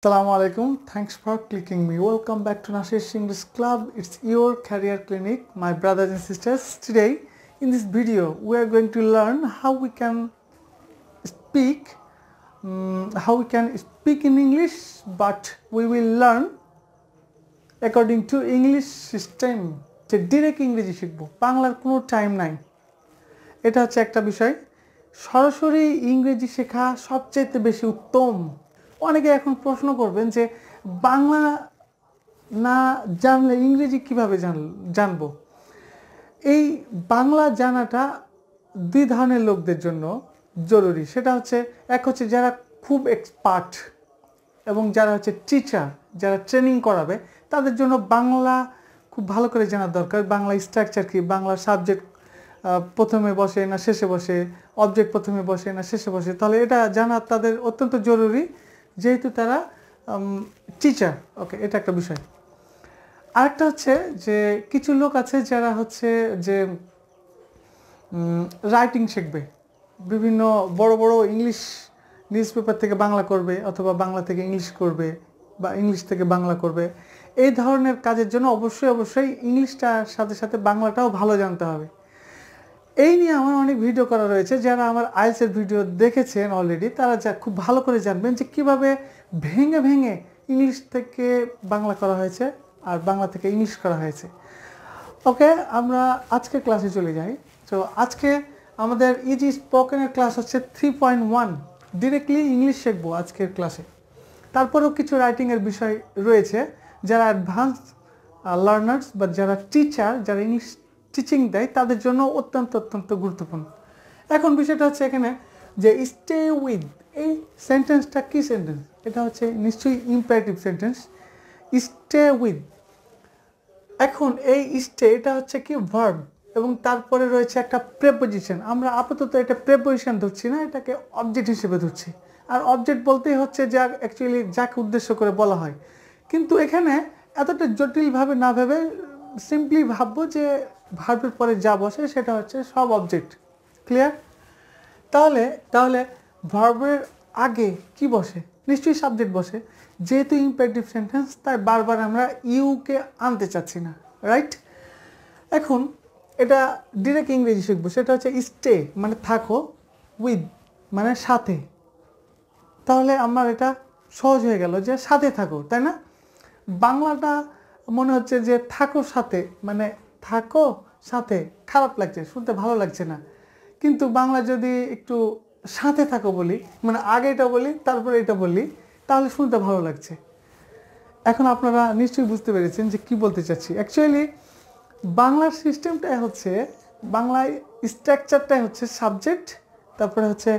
Assalamu alaikum. Thanks for clicking me. Welcome back to Nashesh English Club. It's your career clinic, my brothers and sisters. Today, in this video, we are going to learn how we can speak, in English, but we will learn according to English system. যে direct ইংরেজি শিখবো, বাংলার কোনো time নাই। এটা হচ্ছে একটা বিষয়। সরাসরি ইংরেজি শেখা সবচেয়ে বেশি উত্তম। অনেকে এখন প্রশ্ন করবেন যে বাংলা না জানলে ইংরেজি কিভাবে জানবো। এই বাংলা জানাটা দুই ধরনের লোকদের জন্য জরুরি। সেটা হচ্ছে এক হচ্ছে যারা খুব এক্সপার্ট এবং যারা হচ্ছে টিচার, যারা ট্রেনিং করাবে, তাদের জন্য বাংলা খুব ভালো করে জানা দরকার। বাংলা স্ট্রাকচার কি, বাংলা সাবজেক্ট প্রথমে বসে না শেষে বসে, অবজেক্ট প্রথমে বসে না শেষে বসে, তাহলে এটা জানা তাদের অত্যন্ত জরুরি, যেহেতু তারা টিচার। ওকে, এটা একটা বিষয়। আরেকটা হচ্ছে যে কিছু লোক আছে যারা হচ্ছে যে রাইটিং শিখবে, বিভিন্ন বড় বড় ইংলিশ নিউজ পেপার থেকে বাংলা করবে, অথবা বাংলা থেকে ইংলিশ করবে, বা ইংলিশ থেকে বাংলা করবে। এই ধরনের কাজের জন্য অবশ্যই ইংলিশটার সাথে সাথে বাংলাটাও ভালো জানতে হবে। এই নিয়ে আমার অনেক ভিডিও করা রয়েছে। যারা আমার আইএলটিএস ভিডিও দেখেছেন অলরেডি, তারা খুব ভালো করে জানবেন যে কিভাবে ভেঙে ভেঙে ইংলিশ থেকে বাংলা করা হয়েছে আর বাংলা থেকে ইংলিশ করা হয়েছে। ওকে, আমরা আজকে ক্লাসে চলে যাই। তো আজকে আমাদের ইজি স্পোকেনের ক্লাস হচ্ছে 3.1। ডিরেক্টলি ইংলিশ শিখবো আজকের ক্লাসে। তারপরেও কিছু রাইটিংয়ের বিষয় রয়েছে। যারা অ্যাডভান্স লার্নার্স বা যারা টিচার, যারা ইংলিশ টিচিং দেয়, তাদের জন্য অত্যন্ত গুরুত্বপূর্ণ। এখন বিষয়টা হচ্ছে এখানে যে স্টে উইথ, এই সেন্টেন্সটা কি সেন্টেন্স? এটা হচ্ছে নিশ্চয়ই ইম্পারেটিভ সেন্টেন্স, স্টে উইথ। এখন এই স্টে, এটা হচ্ছে কি ভার্ব, এবং তারপরে রয়েছে একটা প্রেপোজিশন। আমরা আপাতত এটা প্রেপোজিশন ধরছি না, এটাকে অবজেক্ট হিসেবে ধরছি। আর অবজেক্ট বলতেই হচ্ছে যা অ্যাকচুয়ালি যাকে উদ্দেশ্য করে বলা হয়। কিন্তু এখানে এতটা জটিলভাবে না ভেবে সিম্পলি ভাববো যে ভার্বের পরে যা বসে সেটা হচ্ছে সব অবজেক্ট। ক্লিয়ার? তাহলে ভার্বের আগে কি বসে? নিশ্চয়ই সাবজেক্ট বসে। যেহেতু ইম্পারেটিভ সেন্টেন্স, তাই বারবার আমরা ইউকে আনতে চাচ্ছি না, রাইট? এখন এটা ডিরেক্ট ইংরেজি শিখবো। সেটা হচ্ছে স্টে মানে থাকো, উইথ মানে সাথে। তাহলে আমার এটা সহজ হয়ে গেল যে সাথে থাকো, তাই না? বাংলাটা মনে হচ্ছে যে থাকো সাথে, মানে থাকো সাথে, খারাপ লাগছে, শুনতে ভালো লাগছে না। কিন্তু বাংলা যদি একটু সাথে থাকো বলি, মানে আগে এটা বলি তারপরে এটা বলি, তাহলে শুনতে ভালো লাগছে। এখন আপনারা নিশ্চয়ই বুঝতে পেরেছেন যে কি বলতে চাচ্ছি। অ্যাকচুয়ালি বাংলার সিস্টেমটাই হচ্ছে, বাংলায় স্ট্রাকচারটাই হচ্ছে সাবজেক্ট, তারপরে হচ্ছে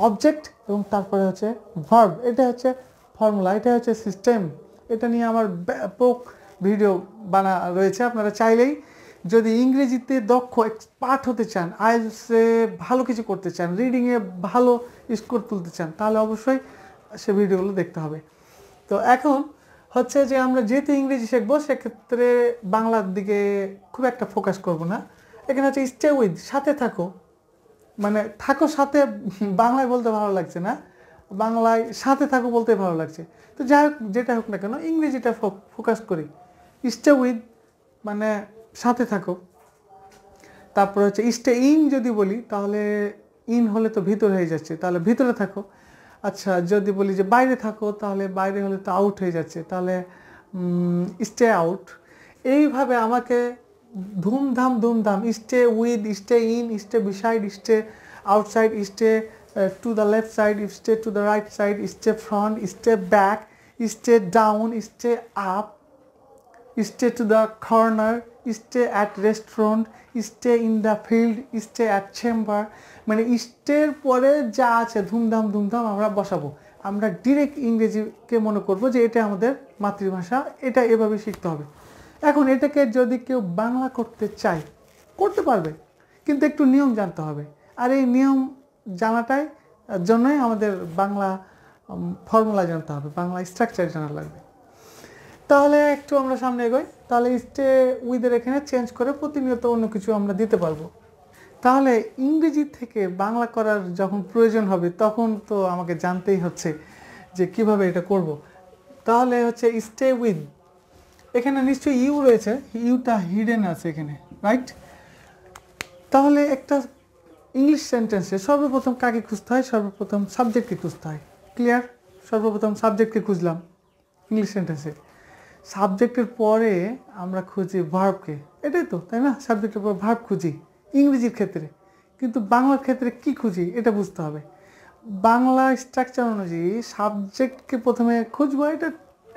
অবজেক্ট, এবং তারপরে হচ্ছে ভার্ব। এটা হচ্ছে ফর্মুলা, এটা হচ্ছে সিস্টেম। এটা নিয়ে আমার ব্যাপক ভিডিও বানা রয়েছে। আপনারা চাইলেই যদি ইংরেজিতে দক্ষ এক্সপার্ট হতে চান, আইএলটিএসে ভালো কিছু করতে চান, রিডিংয়ে ভালো স্কোর তুলতে চান, তাহলে অবশ্যই সে ভিডিওগুলো দেখতে হবে। তো এখন হচ্ছে যে আমরা যেহেতু ইংরেজি শিখবো, সেক্ষেত্রে বাংলার দিকে খুব একটা ফোকাস করব না। এখানে হচ্ছে স্টে উইথ, সাথে থাকো, মানে থাকো সাথে বাংলায় বলতে ভালো লাগছে না, বাংলায় সাথে থাকো বলতে ভালো লাগছে। তো যাই হোক, যেটা হোক না কেন, ইংরেজিটা ফোকাস করি। স্টে উইথ মানে সাথে থাকো। তারপর হচ্ছে স্টে ইন যদি বলি, তাহলে ইন হলে তো ভিতর হয়ে যাচ্ছে, তাহলে ভিতরে থাকো। আচ্ছা, যদি বলি যে বাইরে থাকো, তাহলে বাইরে হলে তো আউট হয়ে যাচ্ছে, তাহলে স্টে আউট। এইভাবে আমাকে ধুমধাম stay with, stay in, stay beside, stay outside, stay to the left side, stay to the right side, stay front, stay back, stay down, stay up, stay to the corner, stay at restaurant, stay in the field, stay at chamber। মানে স্টের পরে যা আছে ধুমধাম আমরা বসাবো। আমরা direct ইংরেজিকে মনে করব যে এটা আমাদের মাতৃভাষা, এটা এভাবে শিখতে হবে। এখন এটাকে যদি কেউ বাংলা করতে চায়, করতে পারবে, কিন্তু একটু নিয়ম জানতে হবে। আর এই নিয়ম জানাটাই জন্যই আমাদের বাংলা ফর্মুলা জানতে হবে, বাংলা স্ট্রাকচার জানা লাগবে। তাহলে একটু আমরা সামনে এগোই। তাহলে স্টে উইথের এখানে চেঞ্জ করে প্রতিনিয়ত অন্য কিছু আমরা দিতে পারবো। তাহলে ইংরেজি থেকে বাংলা করার যখন প্রয়োজন হবে, তখন তো আমাকে জানতেই হচ্ছে যে কিভাবে এটা করব। তাহলে হচ্ছে স্টে উইথ, এখানে নিশ্চয়ই ইউ রয়েছে, ইউটা হিডেন আছে এখানে, রাইট? তাহলে একটা ইংলিশ সেন্টেন্সে সর্বপ্রথম কাকে খুঁজতে হয়? সর্বপ্রথম সাবজেক্টকে খুঁজতে হয়। ক্লিয়ার? সর্বপ্রথম সাবজেক্টকে খুঁজলাম ইংলিশ সেন্টেন্সে, সাবজেক্টের পরে আমরা খুঁজি ভার্বকে, এটাই তো, তাই না? সাবজেক্টের পর ভার্ব খুঁজি ইংরেজির ক্ষেত্রে, কিন্তু বাংলার ক্ষেত্রে কি খুঁজি এটা বুঝতে হবে। বাংলা স্ট্রাকচার অনুযায়ী সাবজেক্টকে প্রথমে খুঁজবো, এটা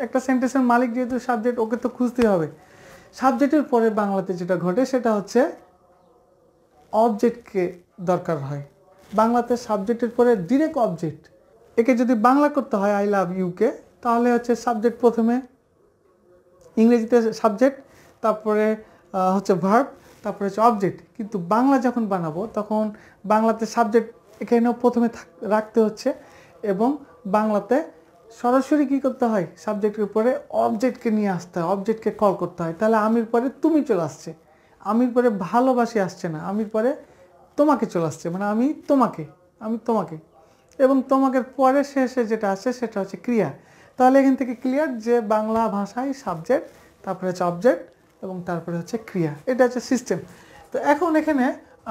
একটা সেন্টেন্সের মালিক যেহেতু সাবজেক্ট, ওকে তো খুঁজতেই হবে। সাবজেক্টের পরে বাংলাতে যেটা ঘটে সেটা হচ্ছে অবজেক্টকে দরকার হয়। বাংলাতে সাবজেক্টের পরে ডিরেক্ট অবজেক্ট, একে যদি বাংলা করতে হয় আই লাভ ইউকে, তাহলে হচ্ছে সাবজেক্ট প্রথমে, ইংরেজিতে সাবজেক্ট, তারপরে হচ্ছে ভার্ব, তারপরে হচ্ছে অবজেক্ট। কিন্তু বাংলা যখন বানাবো তখন বাংলাতে সাবজেক্ট এখানেও প্রথমে রাখতে হচ্ছে, এবং বাংলাতে সরাসরি কী করতে হয়? সাবজেক্টের পরে অবজেক্টকে নিয়ে আসতে হয়, অবজেক্টকে কল করতে হয়। তাহলে আমির পরে তুমি চলে আসছে, আমির পরে ভালোবাসি আসছে না, আমির পরে তোমাকে চলে আসছে, মানে আমি তোমাকে, এবং তোমাকে পরে শেষে যেটা আসছে সেটা হচ্ছে ক্রিয়া। তাহলে এখান থেকে ক্লিয়ার যে বাংলা ভাষায় সাবজেক্ট, তারপরে হচ্ছে অবজেক্ট, এবং তারপরে হচ্ছে ক্রিয়া, এটা হচ্ছে সিস্টেম। তো এখন এখানে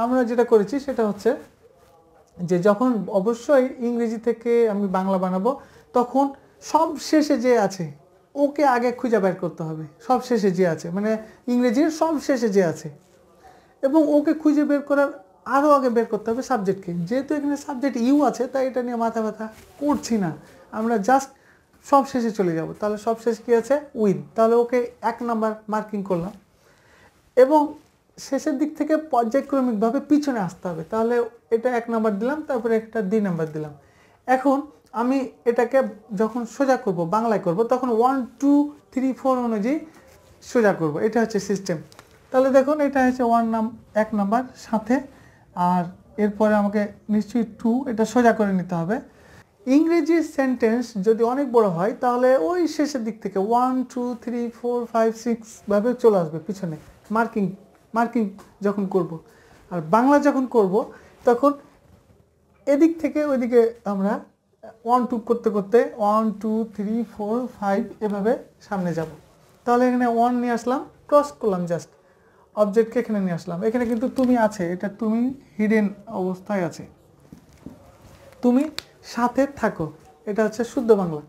আমরা যেটা করেছি সেটা হচ্ছে যে যখন অবশ্যই ইংরেজি থেকে আমি বাংলা বানাবো, তখন সব শেষে যে আছে ওকে আগে খুঁজে বের করতে হবে। সব শেষে যে আছে মানে ইংরেজির সব শেষে যে আছে, এবং ওকে খুঁজে বের করার আরও আগে বের করতে হবে সাবজেক্টকে। যেহেতু এখানে সাবজেক্ট ইউ আছে, তাই এটা নিয়ে মাথা ব্যথা করছি না, আমরা জাস্ট সব শেষে চলে যাব। তাহলে সব শেষে কী আছে? উইথ। তাহলে ওকে 1 নাম্বার মার্কিং করলাম, এবং শেষের দিক থেকে পর্যায়ক্রমিকভাবে পিছনে আসতে হবে। তাহলে এটা 1 নাম্বার দিলাম, তারপরে একটা 2 নাম্বার দিলাম। এখন আমি এটাকে যখন সোজা করব, বাংলায় করব, তখন 1 2 3 4 অনুযায়ী সোজা করব, এটা হচ্ছে সিস্টেম। তাহলে দেখুন এটা হচ্ছে 1 নাম্বার সাথে, আর এরপরে আমাকে নিশ্চয়ই 2, এটা সোজা করে নিতে হবে। ইংরেজি সেন্টেন্স যদি অনেক বড় হয় তাহলে ওই শেষের দিক থেকে 1 2 3 4 5 6 ভাবে চলে আসবে পিছনে, মার্কিং যখন করব। আর বাংলা যখন করব তখন এদিক থেকে ওইদিকে আমরা 1 2 করতে করতে 1 2 3 4 5 এভাবে সামনে যাব। তাহলে এখানে 1 নিয়ে আসলাম, ক্রস করলাম, জাস্ট অবজেক্টকে এখানে নিয়ে আসলাম। এখানে কিন্তু তুমি আছে, এটা তুমি হিডেন অবস্থায় আছে, তুমি সাথে থাকো, এটা হচ্ছে শুদ্ধ বাংলা।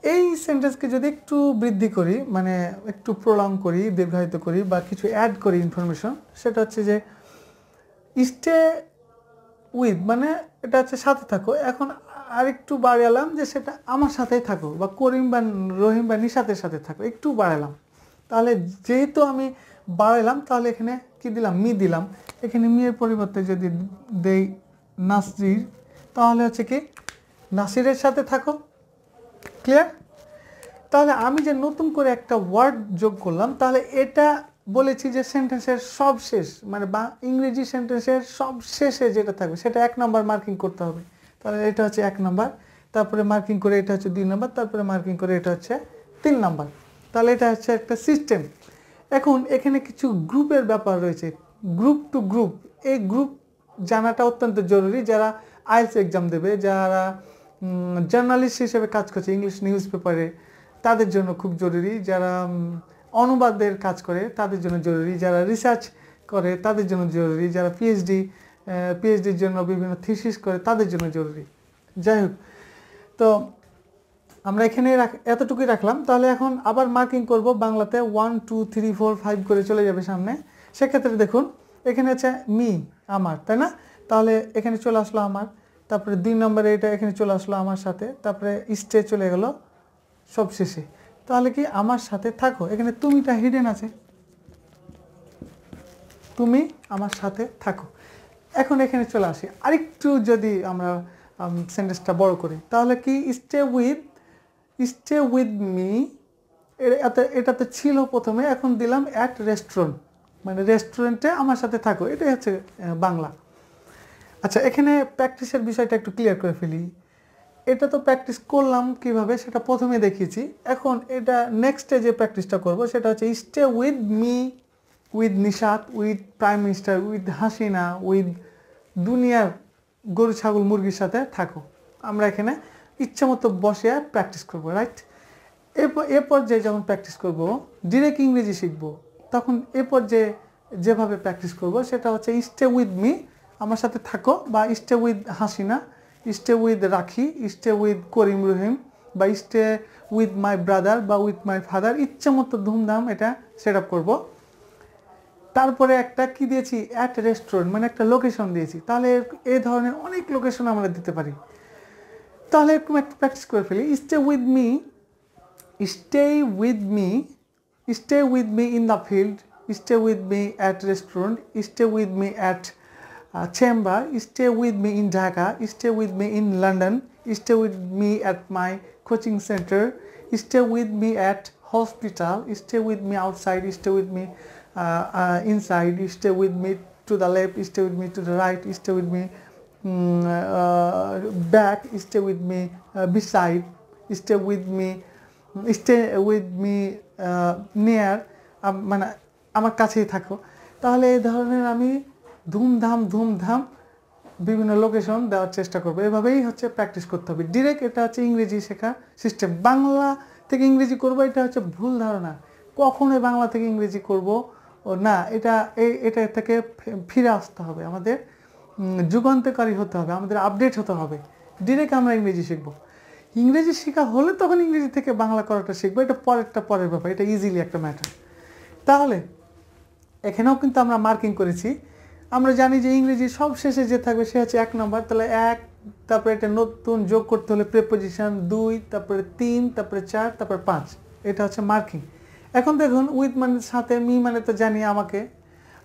এই সেন্টেন্সকে যদি একটু বৃদ্ধি করি, মানে একটু প্রলং করি, দীর্ঘায়িত করি, বা কিছু অ্যাড করি ইনফরমেশন, সেটা হচ্ছে যে স্টে উইথ, মানে এটা হচ্ছে সাথে থাকো। এখন আরেকটু বাড়ালাম যে সেটা আমার সাথেই থাকো, বা করিম বা রহিম বা নিশাতের সাথে থাকো, একটু বাড়ালাম। তাহলে যেহেতু আমি বাড়ালাম, তাহলে এখানে কি দিলাম? মি দিলাম। এখানে মিয়ের পরিবর্তে যদি দেই নাসির, তাহলে হচ্ছে কি নাসিরের সাথে থাকো। ক্লিয়ার? তাহলে আমি যে নতুন করে একটা ওয়ার্ড যোগ করলাম, তাহলে এটা বলেছি যে সেন্টেন্সের সব শেষ, মানে বা ইংরেজি সেন্টেন্সের সব শেষে যেটা থাকবে সেটা 1 নাম্বার মার্কিং করতে হবে। তাহলে এটা হচ্ছে 1 নাম্বার, তারপরে মার্কিং করে এটা হচ্ছে 2 নাম্বার, তারপরে মার্কিং করে এটা হচ্ছে 3 নাম্বার। তাহলে এটা হচ্ছে একটা সিস্টেম। এখন এখানে কিছু গ্রুপের ব্যাপার রয়েছে, গ্রুপ টু গ্রুপ। এই গ্রুপ জানাটা অত্যন্ত জরুরি। যারা আইএলটিএস এক্সাম দেবে, যারা জার্নালিস্ট হিসেবে কাজ করছে ইংলিশ নিউজ পেপারে, তাদের জন্য খুব জরুরি। যারা অনুবাদের কাজ করে তাদের জন্য জরুরি, যারা রিসার্চ করে তাদের জন্য জরুরি, যারা পিএইচডির জন্য বিভিন্ন থিসিস করে তাদের জন্য জরুরি। যাই হোক, তো আমরা এখানে এতটুকুই রাখলাম। তাহলে এখন আবার মার্কিং করব বাংলাতে 1 2 3 4 5 করে চলে যাবে সামনে। সেক্ষেত্রে দেখুন এখানে হচ্ছে মি, আমার, তাই না? তাহলে এখানে চলে আসলো আমার, তারপরে 2 নম্বরে এটা এখানে চলে আসলো আমার সাথে, তারপরে স্টে চলে গেল সব শেষে। তাহলে কি আমার সাথে থাকো, এখানে তুমিটা হিডেন আছে, তুমি আমার সাথে থাকো। এখন এখানে চলে আসি, আরেকটু যদি আমরা সেন্টেন্সটা বড় করি, তাহলে কি স্টে উইথ মি, এটাতে ছিল প্রথমে, এখন দিলাম অ্যাট রেস্টুরেন্ট, মানে রেস্টুরেন্টে আমার সাথে থাকো, এটাই হচ্ছে বাংলা। আচ্ছা, এখানে প্র্যাকটিসের বিষয়টা একটু ক্লিয়ার করে ফেলি। এটা তো প্র্যাকটিস করলাম কিভাবে সেটা প্রথমে দেখিয়েছি। এখন এটা নেক্সটে যে প্র্যাকটিসটা করব সেটা হচ্ছে stay with me, with Nishat, with prime minister, with Hasina, with দুনিয়ার গরু ছাগল মুরগির সাথে থাকো। আমরা এখানে ইচ্ছা মতো বসে প্র্যাকটিস করবো, রাইট? এ পর্যায়ে যখন প্র্যাকটিস করব, ডিরেক্ট ইংরেজি শিখব, তখন এ পর্যায়ে যেভাবে প্র্যাকটিস করব সেটা হচ্ছে স্টে উইথ মি, আমার সাথে থাকো, বা stay with Hasina, stay with রাখি, স্টে উইথ করিম রহিম, বা স্টে উইথ মাই ব্রাদার বা উইথ মাই ফাদার, ইচ্ছে মতো ধুমধাম এটা সেট আপ করবো। তারপরে একটা কি দিয়েছি, অ্যাট রেস্টুরেন্ট, মানে একটা লোকেশন দিয়েছি। তাহলে এই ধরনের অনেক লোকেশন আমরা দিতে পারি। তাহলে একটু প্র্যাকটিস করে ফেলি। Stay with me, stay with me, stay with me in the field, stay with me at restaurant, stay with me at chamber, stay with me in Dhaka, stay with me in London, stay with me at my coaching centre, stay with me at hospital, stay with me outside, stay with me inside, stay with me to the left, stay with me to the right, stay with me back, stay with me beside, stay with me near, মানে আমার কাছেই থাকো। তাহলে এই ধরনের আমি ধুমধাম বিভিন্ন লোকেশন দেওয়ার চেষ্টা করবো। এভাবেই হচ্ছে প্র্যাকটিস করতে হবে। ডিরেক্ট এটা হচ্ছে ইংরেজি শেখার সিস্টেম। বাংলা থেকে ইংরেজি করবো এটা হচ্ছে ভুল ধারণা। কখনোই বাংলা থেকে ইংরেজি করবো না, এটা থেকে ফিরে আসতে হবে। আমাদের যুগান্তকারী হতে হবে, আমাদের আপডেট হতে হবে। ডিরেক্ট আমরা ইংরেজি শিখবো। ইংরেজি শেখা হলে তখন ইংরেজি থেকে বাংলা করাটা শিখবো, এটা পরের ব্যাপার, এটা ইজিলি একটা ম্যাটার। তাহলে এখানেও কিন্তু আমরা মার্কিং করেছি। আমরা জানি যে ইংরেজি সব শেষে যে থাকবে সে হচ্ছে 1 নম্বর। তাহলে 1, তারপরে এটা নতুন যোগ করতে হলে প্রিপোজিশন 2, তারপরে 3, তারপরে 4, তারপরে 5, এটা হচ্ছে মার্কিং। এখন দেখুন উইথ মানে সাথে, মি মানে তো জানি আমাকে।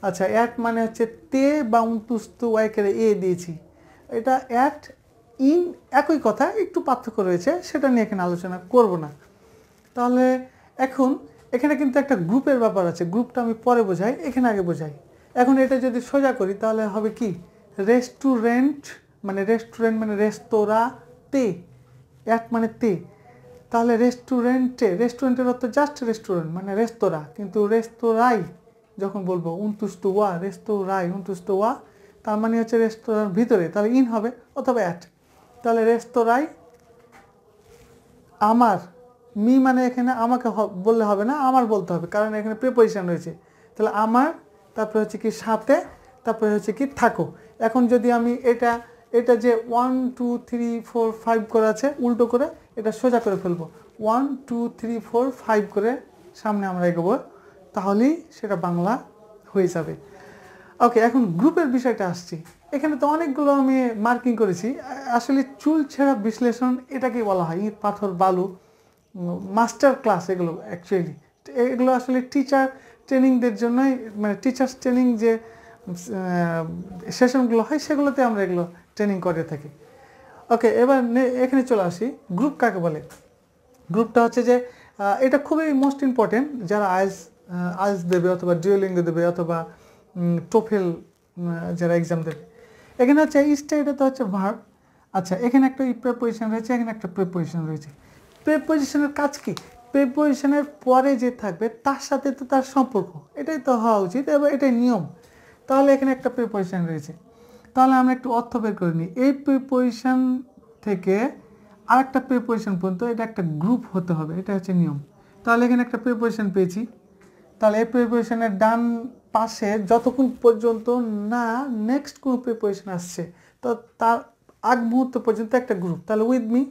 আচ্ছা, অ্যাট মানে হচ্ছে তে বা উন্তুস্তু ওয়াইকের এ দিয়েছি। এটা অ্যাট ইন একই কথা, একটু পার্থক্য রয়েছে, সেটা নিয়ে এখানে আলোচনা করব না। তাহলে এখন এখানে কিন্তু একটা গ্রুপের ব্যাপার আছে, গ্রুপটা আমি পরে বোঝাই, এখানে আগে বোঝাই। এখন এটা যদি সোজা করি তাহলে হবে কি, রেস্টুরেন্ট মানে রেস্তোরাঁতে, অ্যাট মানে তে। তাহলে রেস্টুরেন্টের অর্থ জাস্ট রেস্টুরেন্ট মানে রেস্তোরাঁ, কিন্তু রেস্তোরাঁই যখন বলবো উন্তুস্তোয়া, রেস্তোরাঁই উন্তুস্তোয়া, তার মানে হচ্ছে রেস্তোরাঁর ভিতরে, তাহলে ইন হবে অথবা অ্যাট। তাহলে রেস্তোরাঁই আমার, মি মানে এখানে আমাকে বললে হবে না, আমার বলতে হবে, কারণ এখানে প্রিপোজিশন রয়েছে। তাহলে আমার, তারপরে হচ্ছে কি সাথে, তারপরে হচ্ছে কি থাকো। এখন যদি আমি এটা যে 1 2 3 4 5 করে আছে, উল্টো করে এটা সোজা করে ফেলবো, 1 2 3 4 5 করে সামনে আমরা এগোবো, তাহলেই সেটা বাংলা হয়ে যাবে। ওকে, এখন গ্রুপের বিষয়টা আসছি। এখানে তো অনেকগুলো আমি মার্কিং করেছি। আসলে চুল ছেঁড়া বিশ্লেষণ এটাকেই বলা হয়, ইট পাথর বালু মাস্টার ক্লাস। এগুলো অ্যাকচুয়ালি এগুলো আসলে টিচার ট্রেনিংদের জন্যই, মানে টিচার্স ট্রেনিং যে সেশনগুলো হয় সেগুলোতে আমরা এগুলো ট্রেনিং করে থাকি। ওকে, এবার এখানে চলে আসি, গ্রুপ কাকে বলে। গ্রুপটা হচ্ছে যে এটা খুবই মোস্ট ইম্পর্টেন্ট যারা আইএলটিএস দেবে অথবা ডুওলিঙ্গো দেবে অথবা টোফেল যারা এক্সাম দেবে। এখানে হচ্ছে স্টে, এটা তো হচ্ছে ভার্ব। আচ্ছা, এখানে একটা প্রিপোজিশন রয়েছে, এখানে একটা প্রিপোজিশন রয়েছে। প্রিপোজিশনের কাজ কি, প্রিপোজিশনের পরে যে থাকবে তার সাথে তো তার সম্পর্ক, এটাই তো হওয়া উচিত এবং এটাই নিয়ম। তাহলে এখানে একটা প্রিপোজিশন রয়েছে, তাহলে আমরা একটু অর্থ বের করে নিই। এই প্রিপোজিশন থেকে আরেকটা প্রিপোজিশন পর্যন্ত এটা একটা গ্রুপ হতে হবে, এটা হচ্ছে নিয়ম। তাহলে এখানে একটা প্রিপোজিশন পেয়েছি, তাহলে এই প্রিপোজিশনের ডান পাশে যতক্ষণ পর্যন্ত না নেক্সট কোনো প্রিপোজিশন আসছে, তো তার আগ মুহূর্ত পর্যন্ত একটা গ্রুপ। তাহলে উইথ মি।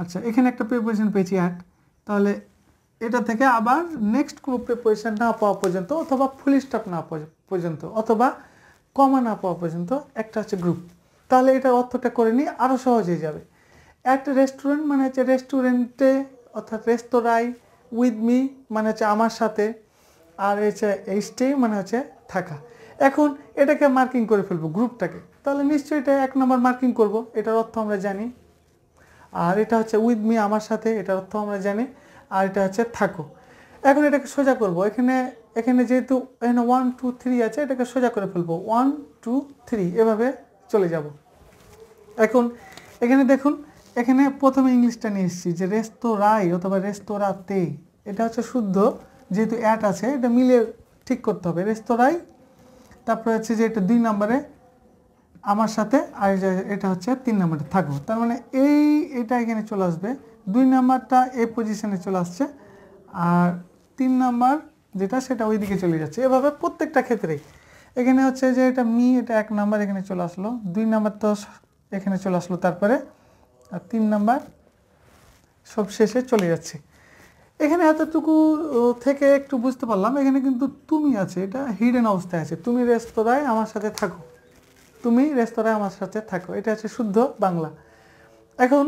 আচ্ছা, এখানে একটা প্রিপোজিশন পেয়েছি অ্যাট, তাহলে এটা থেকে আবার নেক্সট কোনো প্রিপোজিশন না পাওয়া পর্যন্ত, অথবা ফুল স্টপ না পর্যন্ত, অথবা কমা না পাওয়া পর্যন্ত একটা হচ্ছে গ্রুপ। তাহলে এটার অর্থটা করে নিই, আরও সহজ হয়ে যাবে। অ্যাট রেস্টুরেন্ট মানে হচ্ছে রেস্টুরেন্টে অর্থাৎ রেস্তোরাঁয়, উইথ মি মানে হচ্ছে আমার সাথে, আর হচ্ছে স্টে মানে হচ্ছে থাকা। এখন এটাকে মার্কিং করে ফেলবো গ্রুপটাকে, তাহলে নিশ্চয়ই এটা 1 নম্বর মার্কিং করব, এটার অর্থ আমরা জানি। আর এটা হচ্ছে উইথ মি আমার সাথে, এটার অর্থ আমরা জানি। আর এটা হচ্ছে থাকো। এখন এটাকে সোজা করব, এখানে যেহেতু এখানে 1 2 3 আছে, এটাকে সোজা করে ফেলবো 1 2 3, এভাবে চলে যাব। এখন এখানে দেখুন, এখানে প্রথমে ইংলিশটা নিয়ে এসেছি যে রেস্তোরাঁয় অথবা রেস্তোরাঁতে, এটা হচ্ছে শুদ্ধ, যেহেতু অ্যাট আছে এটা মিলে ঠিক করতে হবে। রেস্তোরাঁয়, তারপরে হচ্ছে যে এটা 2 নম্বরে আমার সাথে, আর এটা হচ্ছে 3 নম্বরে থাকবো। তার মানে এটা এখানে চলে আসবে 2 নাম্বারটা এই পজিশনে চলে আসছে, আর 3 নাম্বার যেটা সেটা ওইদিকে চলে যাচ্ছে। এভাবে প্রত্যেকটা ক্ষেত্রেই এখানে হচ্ছে যে এটা মি, এটা 1 নাম্বার এখানে চলে আসলো, 2 নাম্বার তো এখানে চলে আসলো, তারপরে আর 3 নাম্বার সব শেষে চলে যাচ্ছে। এখানে এতটুকু থেকে একটু বুঝতে পারলাম এখানে কিন্তু তুমি আছে, এটা হিডেন অবস্থায় আছে। তুমি রেস্তোরাঁয় আমার সাথে থাকো, তুমি রেস্তোরাঁয় আমার সাথে থাকো, এটা হচ্ছে শুদ্ধ বাংলা। এখন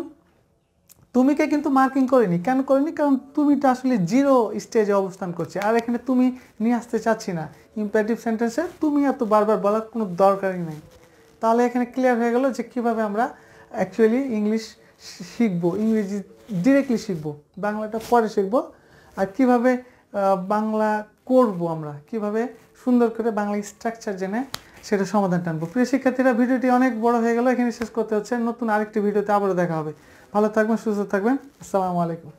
তুমিকে কিন্তু মার্কিং করিনি, কেন করিনি? কারণ তুমিটা আসলে জিরো স্টেজে অবস্থান করছে, আর এখানে তুমি নিয়ে আসতে চাচ্ছি না। ইম্পারেটিভ সেন্টেন্সে তুমি এত বারবার বলার কোনো দরকারই নেই। তাহলে এখানে ক্লিয়ার হয়ে গেল যে কীভাবে আমরা অ্যাকচুয়ালি ইংলিশ শিখবো, ইংরেজি ডিরেক্টলি শিখবো, বাংলাটা পরে শিখবো, আর কিভাবে বাংলা করব, আমরা কিভাবে সুন্দর করে বাংলা স্ট্রাকচার জেনে সেটা সমাধান টানবো। প্রিয় শিক্ষার্থীরা, ভিডিওটি অনেক বড় হয়ে গেল, এখানে শেষ করতে হচ্ছে। নতুন আরেকটি ভিডিওতে আবারও দেখা হবে। ভালো থাকবেন, সুস্থ থাকবেন। আসসালামু আলাইকুম।